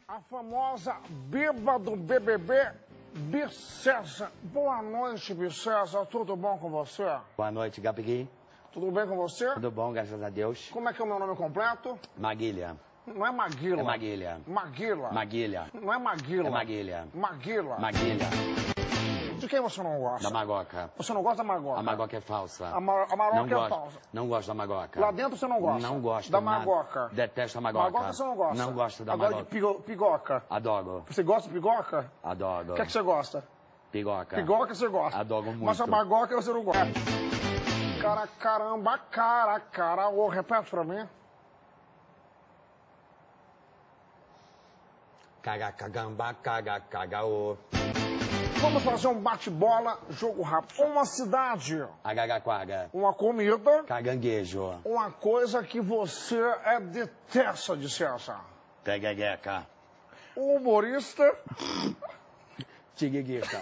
A famosa biba do BBB, Bicesa. Boa noite, Bicesa. Tudo bom com você? Boa noite, Gabriel. Tudo bem com você? Tudo bom, graças a Deus. Como é que é o meu nome completo? Maguila. Não é Maguila. É Maguila. Maguila. Maguila. Não é Maguila. É Maguila. Maguila. Maguila. De quem você não gosta? Da Magoca. Você não gosta da Magoca? A Magoca é falsa. A Maroca não é gosto, falsa. Não gosto da Magoca. Lá dentro você não gosta? Não gosto. Da nada. Magoca? Detesto a Magoca. Magoca você não gosta? Não gosto da Agora Magoca. de pigoca? Adoro. Você gosta de pigoca? Adoro. O que é que você gosta? Pigoca. Pigoca você gosta? Adoro muito. Mas a Magoca você não gosta? Cara, caramba, cara. Ô, repete pra mim. Cagacagamba, cagacaô. Vamos fazer um bate-bola, jogo rápido. Uma cidade. Agagaquaga. Uma comida. Caganguejo. Uma coisa que você detesta de César. Peguegueca. Um humorista. Tiriguica.